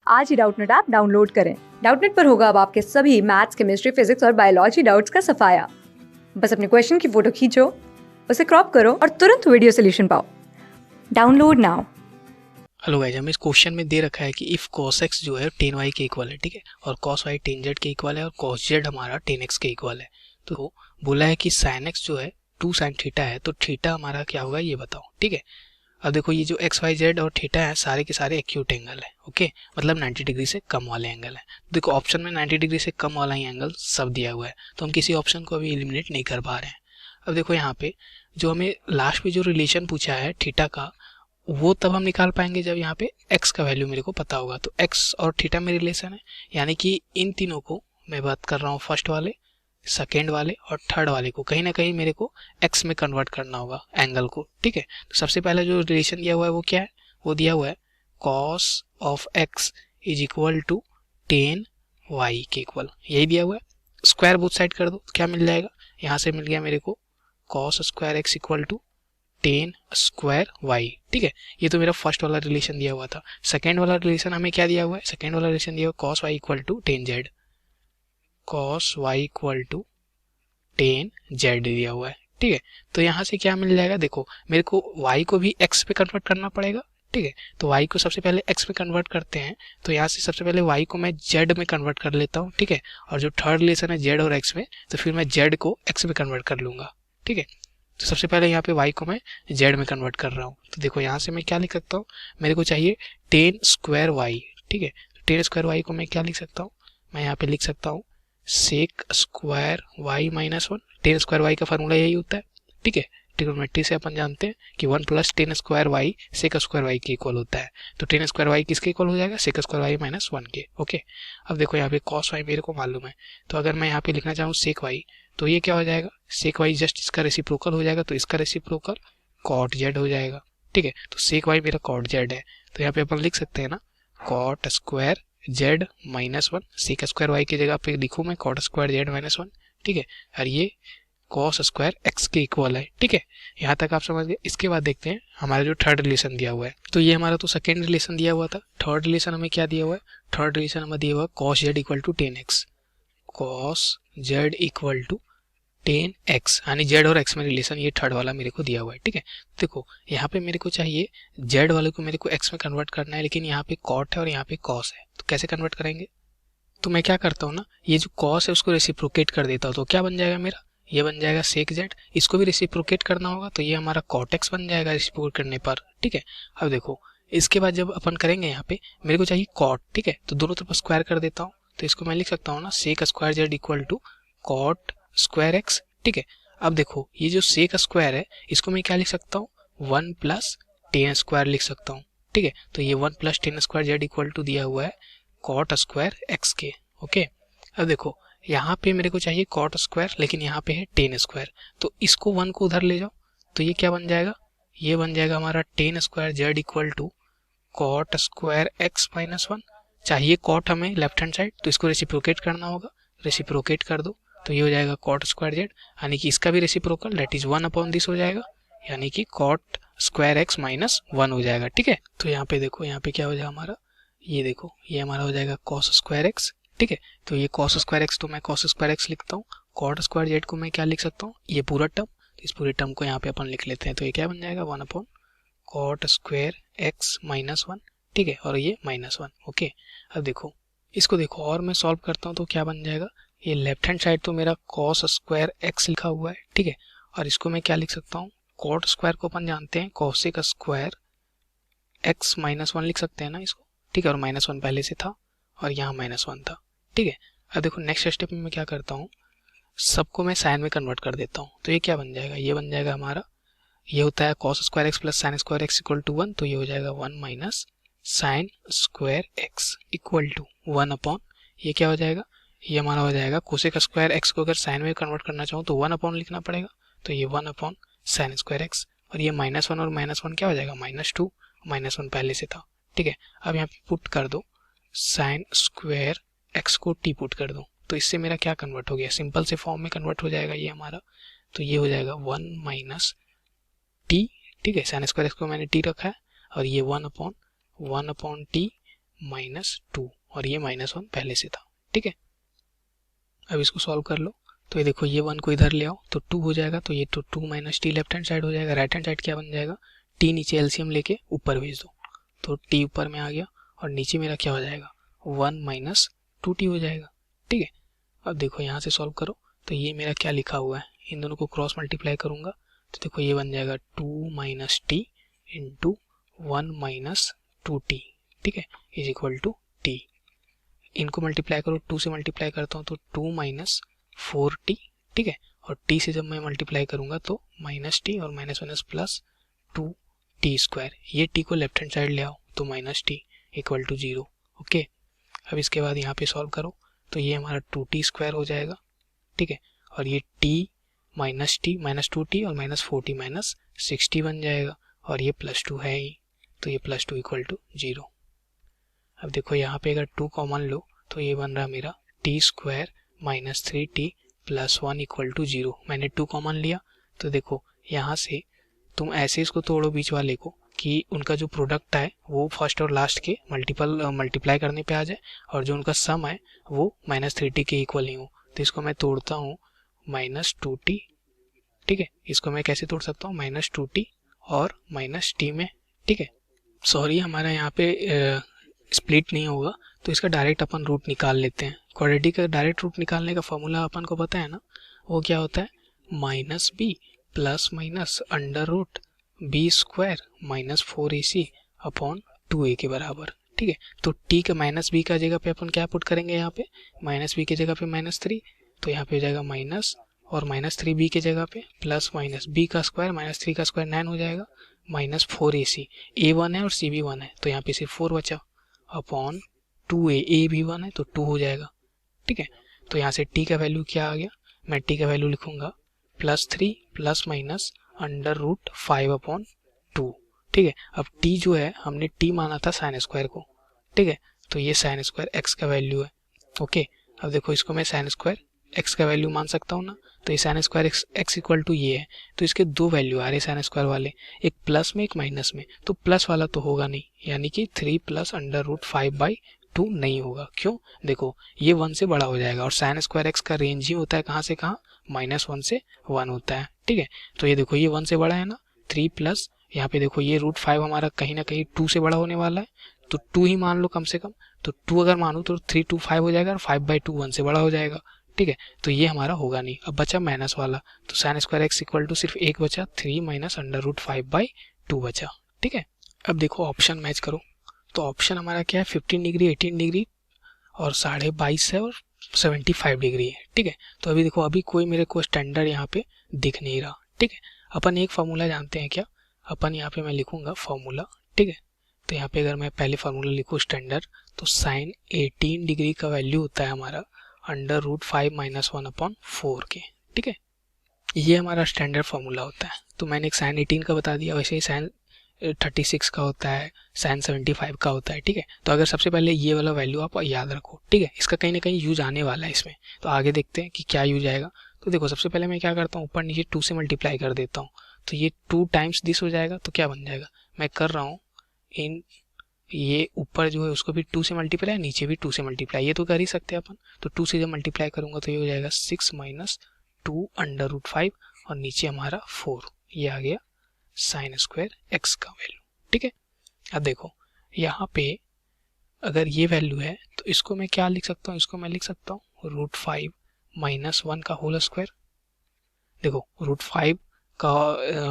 आज ही Doubtnut app download करें। Doubtnut पर होगा अब आपके सभी मैथ्स, केमिस्ट्री, फिजिक्स और बायोलॉजी डाउट्स का सफाया। बस अपने क्वेश्चन की फोटो खींचो, उसे क्रॉप करो और तुरंत वीडियो सोल्यूशन पाओ। Download now. हेलो गाइस, हमें इस क्वेश्चन में दे रखा है कि इफ cos x जो है tan y के इक्वल है, ठीक है, और cos y tan z के इक्वल है और cos z हमारा tan x के इक्वल है। तो बोला है कि sin x जो है 2 sin थीटा है, तो थीटा हमारा क्या होगा ये बताओ, ठीक है। अब देखो ये जो x y z और थीटा है सारे के सारे एक्यूट एंगल है, ओके, मतलब 90 डिग्री से कम वाले एंगल है। देखो ऑप्शन में 90 डिग्री से कम वाला ही एंगल सब दिया हुआ है, तो हम किसी ऑप्शन को अभी एलिमिनेट नहीं कर पा रहे हैं। अब देखो यहाँ पे जो हमें लास्ट में जो रिलेशन पूछा है थीटा का, वो तब हम निकाल पाएंगे जब यहाँ पे x का वैल्यू मेरे को पता होगा। तो x और थीटा में रिलेशन है, यानी कि इन तीनों को मैं बात कर रहा हूँ, फर्स्ट वाले, सेकेंड वाले और थर्ड वाले को कहीं ना कहीं मेरे को x में कन्वर्ट करना होगा एंगल को, ठीक है। तो सबसे पहले जो रिलेशन दिया हुआ है वो क्या है, वो दिया हुआ है cos of x is equal to tan y के इक्वल, यही दिया हुआ है। स्क्वायर बोथ साइड कर दो, क्या मिल जाएगा, यहाँ से मिल गया मेरे को cos square x equal to tan square वाई, ठीक है। ये तो मेरा फर्स्ट वाला रिलेशन दिया हुआ था। सेकेंड वाला रिलेशन हमें क्या दिया हुआ है, सेकेंड वाला रिलेशन दिया हुआ cos y equal to tan z, cos y equal to tan z दिया हुआ है, ठीक है। तो यहाँ से क्या मिल जाएगा, देखो मेरे को y को भी x पे कन्वर्ट करना पड़ेगा, ठीक है। तो y को सबसे पहले x में कन्वर्ट करते हैं, तो यहाँ से सबसे पहले y को मैं z में कन्वर्ट कर लेता हूँ, ठीक है। और जो थर्ड रिलेशन है z और x में, तो फिर मैं z को x में कन्वर्ट कर लूंगा, ठीक है। तो सबसे पहले यहाँ पे y को मैं z में कन्वर्ट कर रहा हूँ। तो देखो यहाँ से मैं क्या लिख सकता हूँ, मेरे को चाहिए टेन स्क्वायर y, ठीक है। टेन स्क्वायर y को मैं क्या लिख सकता हूँ, मैं यहाँ पे लिख सकता हूँ sec square y minus one. Tan square y का फार्मूला यही होता है, ठीक है। ट्रिग्नोमेट्री से अपन जानते हैं कि 1 plus tan square y sec square y के इक्वल होता है। तो टेन स्क्वायर y किसके इक्वल हो जाएगा, sec square y minus one के, ओके। अब देखो यहाँ पे cos y मेरे को मालूम है, तो अगर मैं यहाँ पे लिखना चाहूँ सेक y, तो ये क्या हो जाएगा, सेक वाई जस्ट इसका रेसिप्रोकल हो जाएगा, तो इसका रेसिप्रोकल कॉट जेड हो जाएगा, ठीक है। तो सेक वाई मेरा कॉट जेड है, तो यहाँ पे अपन लिख सकते हैं ना cot square z minus one, sec square y की जगह पे लिखूँ मैं cot square z minus one, ठीक है। और ये कॉस स्क्वायर एक्स के इक्वल है, ठीक है। यहाँ तक आप समझ गए। इसके बाद देखते हैं हमारा जो थर्ड रिलेशन दिया हुआ है। तो ये हमारा तो सेकेंड रिलेशन दिया हुआ था, थर्ड रिलेशन हमें क्या दिया हुआ है, थर्ड रिलेशन हमें दिया हुआ है cos z equal to tan x, cos z equal to tan x, यानी जेड और एक्स में रिलेशन ये थर्ड वाला मेरे को दिया हुआ है, ठीक है। देखो यहाँ पे मेरे को चाहिए जेड वाले को मेरे को एक्स में कन्वर्ट करना है, लेकिन यहाँ पे कॉट है और यहाँ पे कॉस है, तो कैसे कन्वर्ट करेंगे। तो मैं क्या करता हूँ ना, ये जो कॉस है उसको रेसिप्रोकेट कर देता हूँ, तो क्या बन जाएगा मेरा, ये बन जाएगा सेक जेड। इसको भी रेसिप्रोकेट करना होगा, तो ये हमारा कॉट एक्स बन जाएगा रेसिप्रोकेट करने पर, ठीक है। अब देखो इसके बाद जब अपन करेंगे यहाँ पे मेरे को चाहिए कॉट, ठीक है, तो दोनों तरफ स्क्वायर कर देता हूँ, तो इसको मैं लिख सकता हूँ ना sec square z equal to cot square x, ठीक है। अब देखो ये जो सेक स्क्वायर है इसको मैं क्या लिख सकता हूँ, वन प्लस टेन स्क्वायर लिख सकता हूँ, ठीक है। तो ये one plus tan square z equal to दिया हुआ है कॉट स्क्वायर एक्स के, ओके। अब देखो यहाँ पे मेरे को चाहिए कॉट स्क्वायर, लेकिन यहाँ पे है टेन स्क्वायर, तो इसको वन को उधर ले जाओ, तो ये क्या बन जाएगा, ये बन जाएगा हमारा tan square z equal to cot square x minus one. चाहिए कॉट हमें लेफ्ट हैंड साइड, तो इसको रेसिप्रोकेट करना होगा, रेसिप्रोकेट कर दो, तो ये हो जाएगा कॉट स्क्वायर जेड, यानी कि इसका भी reciprocal that is one upon this हो जाएगा, यानी कि cot square x minus one हो जाएगा, ठीक है। तो यहाँ पे देखो यहाँ पे क्या हो जाएगा हमारा, ये देखो ये हमारा हो जाएगा कॉस स्क्वायर एक्स, ठीक है। तो ये कॉस स्क्वायर एक्स तो मैं कॉस स्क्वायर एक्स लिखता हूँ, कॉट स्क्वायर जेड को मैं क्या लिख सकता हूँ, ये पूरा टर्म, इस पूरे टर्म को यहाँ पे अपन लिख लेते हैं, तो ये क्या बन जाएगा one upon cot square x minus one, ठीक है, और ये माइनस वन, ओके। अब देखो इसको देखो और मैं सॉल्व करता हूँ तो क्या बन जाएगा, ये लेफ्ट हैंड साइड तो मेरा कॉस स्क्वायर एक्स लिखा हुआ है, ठीक है, और इसको मैं क्या लिख सकता हूँ, कॉट स्क्वायर को अपन जानते हैं cosec square x minus one लिख सकते हैं ना इसको, ठीक है, और माइनस वन पहले से था और यहाँ माइनस वन था, ठीक है। अब देखो नेक्स्ट स्टेप में मैं क्या करता हूँ, सबको मैं साइन में कन्वर्ट कर देता हूँ, तो ये क्या बन जाएगा, ये बन जाएगा हमारा, ये होता है cos square x plus sine square x equal to one, तो ये हो जाएगा one minus sine square x equal to one upon, ये क्या हो जाएगा, ये हमारा हो जाएगा कोसेक स्क्वायर एक्स को अगर साइन में कन्वर्ट करना चाहूँ तो वन अपॉन लिखना पड़ेगा, तो ये one upon sine square x, और ये माइनस वन और माइनस वन क्या हो जाएगा माइनस टू, माइनस वन पहले से था, ठीक है। अब यहाँ पे पुट कर दो साइन स्क्वायर एक्स को टी पुट कर दो, तो इससे मेरा क्या कन्वर्ट हो गया, सिंपल से फॉर्म में कन्वर्ट हो जाएगा ये हमारा, तो ये हो जाएगा वन माइनस टी, ठीक है, साइन स्क्वायर एक्स को मैंने टी रखा है, और ये वन अपॉन टी -2 और ये -1 पहले से था, ठीक है। अब इसको सॉल्व कर लो, तो ये देखो ये 1 को इधर ले आओ तो 2 हो जाएगा, तो ये तो 2 minus T left hand side हो जाएगा। राइट हैंड साइड क्या बन जाएगा, टी नीचे एलसीएम लेके ऊपर भेज दो, तो टी ऊपर में आ गया और नीचे मेरा क्या हो जाएगा 1 माइनस 2t हो जाएगा, ठीक है। अब देखो यहाँ से सॉल्व करो, तो ये मेरा क्या लिखा हुआ है, इन दोनों को क्रॉस मल्टीप्लाई करूंगा तो देखो ये बन जाएगा 2 minus T into 1 minus 2t, ठीक है, इज इक्वल टू टी। इनको मल्टीप्लाई करो, 2 से मल्टीप्लाई करता हूँ तो 2 माइनस 4t, ठीक है, और t से जब मैं मल्टीप्लाई करूंगा तो माइनस टी और minus minus plus 2t square, ये t को लेफ्ट हैंड साइड ले आओ तो minus t equal to 0, okay. अब इसके बाद यहाँ पे सॉल्व करो तो ये हमारा 2t स्क्वायर हो जाएगा, ठीक है, और ये t minus T minus 2t और माइनस 4t माइनस 6t बन जाएगा, और ये +2 है ही, तो ये +2 इक्वल टू 0। अब देखो यहाँ पे अगर 2 कॉमन लो तो ये बन रहा मेरा t square minus 3t plus 1 equal to 0। मैंने 2 कॉमन लिया तो देखो यहाँ से तुम ऐसे इसको तोड़ो बीच वाले को कि उनका जो प्रोडक्ट है वो फर्स्ट और लास्ट के मल्टीप्लाई करने पे आ जाए, और जो उनका सम है वो -3t के इक्वल ही हो। तो इसको मैं तोड़ता हूँ -2t, ठीक है, इसको मैं कैसे तोड़ सकता हूँ -2t और -t में, ठीक है। सॉरी हमारा यहाँ पे स्प्लिट नहीं होगा, तो इसका डायरेक्ट अपन रूट निकाल लेते हैं। क्वाड्रेटिक का डायरेक्ट रूट निकालने का फॉर्मूला अपन को पता है ना, वो क्या होता है -b plus minus under root b square minus 4ac upon 2a के बराबर, ठीक है। तो t का -b का जगह पे अपन क्या पुट करेंगे, यहाँ पे -b की जगह पे -3, तो यहाँ पे हो जाएगा माइनस और -3b की जगह पे प्लस माइनस b का स्क्वायर -3 का स्क्वायर 9 हो जाएगा माइनस 4ac, a 1 है और c भी 1 है तो यहाँ पे सिर्फ 4 बचा अपॉन 2a, a भी 1 है तो 2 हो जाएगा, ठीक है। तो यहाँ से t का वैल्यू क्या आ गया, मैं t का वैल्यू लिखूंगा +3 plus minus under root 5 upon 2, ठीक है। अब t जो है हमने t माना था साइन स्क्वायर को, ठीक है, तो ये साइन स्क्वायर x का वैल्यू है, ओके। अब देखो इसको मैं साइन स्क्वायर x का वैल्यू मान सकता हूँ ना, तो ये sine square x equal to ये है, तो इसके 2 वैल्यू आ रहे साइन स्क्वायर वाले, एक प्लस में एक माइनस में, तो प्लस वाला तो होगा नहीं, यानी कि 3 प्लस अंडर रूट 5/2 नहीं होगा। क्यों, देखो ये 1 से बड़ा हो जाएगा और साइन स्क्वायर x का रेंज ही होता है कहाँ से कहाँ, -1 से 1 होता है, ठीक है। तो ये देखो ये 1 से बड़ा है ना, 3 प्लस यहाँ पे देखो ये √5 हमारा कहीं ना कहीं 2 से बड़ा होने वाला है, तो 2 ही मान लो कम से कम, तो 2 अगर मानो तो 3 2 5 हो जाएगा और 5/2 1 से बड़ा हो जाएगा, ठीक है। तो ये हमारा होगा नहीं। अब बचा माइनस वाला, तो sine square x equal to सिर्फ एक बचा, 3 माइनस अंडर रूट 5/2 बचा, ठीक है। अब देखो ऑप्शन मैच करो, तो ऑप्शन हमारा क्या है 15 डिग्री 18 डिग्री और 22.5 है और 75 डिग्री है, ठीक है। तो अभी देखो अभी कोई मेरे को स्टैंडर्ड यहाँ पे दिख नहीं रहा, ठीक है। अपन एक फार्मूला जानते हैं क्या, अपन यहाँ पे मैं लिखूंगा फार्मूला, ठीक है। तो यहाँ पे अगर मैं पहले फार्मूला लिखूँ स्टैंडर्ड, तो साइन 18 डिग्री का वैल्यू होता है हमारा अंडर रूट 5 माइनस 1 अपॉन 4 के, ठीक है। ये हमारा स्टैंडर्ड फार्मूला होता है। तो मैंने एक साइन 18 का बता दिया, वैसे ही साइन 36 का होता है, साइन 75 का होता है, ठीक है। तो अगर सबसे पहले ये वाला वैल्यू आप याद रखो, ठीक है, इसका कहीं ना कहीं यूज आने वाला है इसमें, तो आगे देखते हैं कि क्या यूज आएगा। तो देखो सबसे पहले मैं क्या करता हूँ, ऊपर नीचे 2 से मल्टीप्लाई कर देता हूँ, तो ये 2 टाइम्स दिस हो जाएगा, तो क्या बन जाएगा, मैं कर रहा हूँ इन ये ऊपर जो है उसको भी 2 से मल्टीप्लाई, नीचे भी 2 से मल्टीप्लाई, ये तो कर ही सकते हैं अपन। तो 2 से जब मल्टीप्लाई करूंगा तो ये हो जाएगा 6 माइनस 2 अंडर रूट 5 और नीचे हमारा 4, ये आ गया साइन स्क्वायर x का वैल्यू, ठीक है। अब देखो यहाँ पे अगर ये वैल्यू है तो इसको मैं क्या लिख सकता हूँ, इसको मैं लिख सकता हूँ √5 माइनस 1 का होल स्क्वायर। देखो √5 का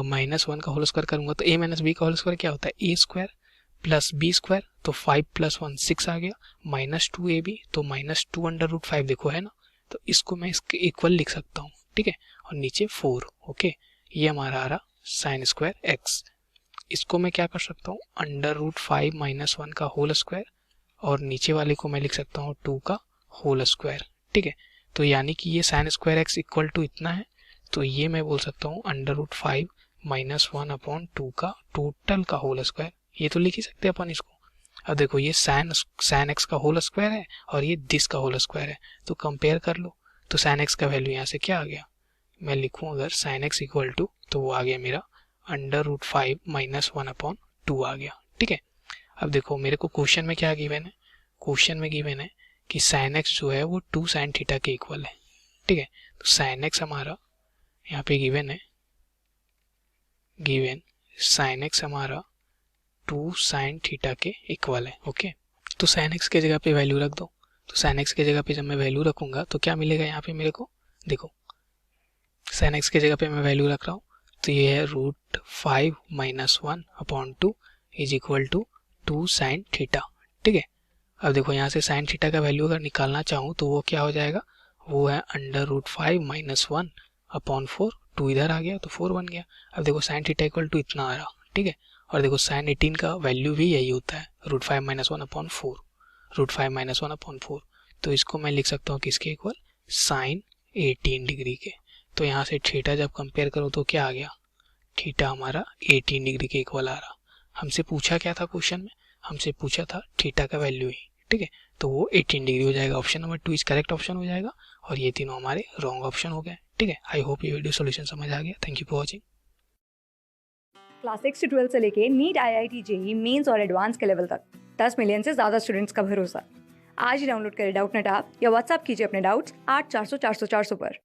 -1 का होल स्क्वायर करूंगा तो a माइनस b का होल स्क्वायर क्या होता है, a square plus b square, तो 5 प्लस 1 6 आ गया, -2ab, तो -2 अंडर रूट 5 देखो है ना, तो इसको मैं इसके इक्वल लिख सकता हूँ, ठीक है, और नीचे 4, ओके। ये हमारा आ रहा साइन स्क्वायर x। इसको मैं क्या कर सकता हूँ, अंडर रूट 5 माइनस 1 का होल स्क्वायर, और नीचे वाले को मैं लिख सकता हूँ 2 का होल स्क्वायर, ठीक है। तो यानी कि ये sine square x equal to इतना है, तो ये मैं बोल सकता हूँ अंडर रूट 5 माइनस 1 अपॉन 2 का टोटल का होल स्क्वायर, ये तो लिख ही सकते हैं अपन इसको। अब देखो ये साइन x का होल स्क्वायर है और ये दिस का होल स्क्वायर है, तो कंपेयर कर लो, तो साइन x का वैल्यू यहाँ से क्या आ गया, मैं लिखूं अगर साइन x इक्वल टू, तो वो आ गया मेरा अंडर रूट 5 माइनस 1 अपॉन 2 आ गया, ठीक है। अब देखो मेरे को क्वेश्चन में क्या गिवन है, क्वेश्चन में गिवन है कि साइन एक्स जो है वो 2 साइन थीटा के इक्वल है, ठीक है। तो साइन एक्स हमारा यहाँ पे गिवन है, गिवन साइन एक्स हमारा 2 साइन थीटा के इक्वल है, ओके। तो साइन एक्स के जगह पे वैल्यू रख दो। तो साइन एक्स के जगह पे जब मैं वैल्यू रखूंगा तो क्या मिलेगा यहाँ पे मेरे को, देखो साइन एक्स के जगह पे मैं वैल्यू रख रहा हूँ, तो ये है √5 - 1 upon 2 is equal to 2 sine theta, ठीक है। अब देखो यहाँ से साइन थीटा का वैल्यू अगर निकालना चाहूँ तो वो क्या हो जाएगा, वो है √5 - 1 अपॉन 4, 2 इधर आ गया तो 4 बन गया। अब देखो साइन थीटा इक्वल टू इतना आ रहा, ठीक है। और देखो साइन 18 का वैल्यू भी यही होता है, √5 - 1 अपॉन 4, √5 - 1 अपॉन 4। तो इसको मैं लिख सकता हूँ किसके इक्वल, साइन 18 डिग्री के। तो यहाँ से थीटा जब कंपेयर करो तो क्या आ गया, थीटा हमारा 18 डिग्री के इक्वल आ रहा। हमसे पूछा क्या था क्वेश्चन में, हमसे पूछा था थीटा का वैल्यू ही, ठीक है। तो वो 18 डिग्री हो जाएगा, option number 2 is correct option हो जाएगा। और ये तीनों हमारे रॉन्ग ऑप्शन हो गए, ठीक है। आई होप ये वीडियो सोल्यूशन समझ आ गया। Thank you for watching. Class 6 से 12 से लेके नीट, IIT, JEE मेंस और एडवांस के लेवल तक 10 मिलियन से ज़्यादा स्टूडेंट्स का भरोसा। आज ही डाउनलोड करें डाउटनेट ऐप या व्हाट्सएप कीजिए अपने डाउट्स 8400 400 400 पर।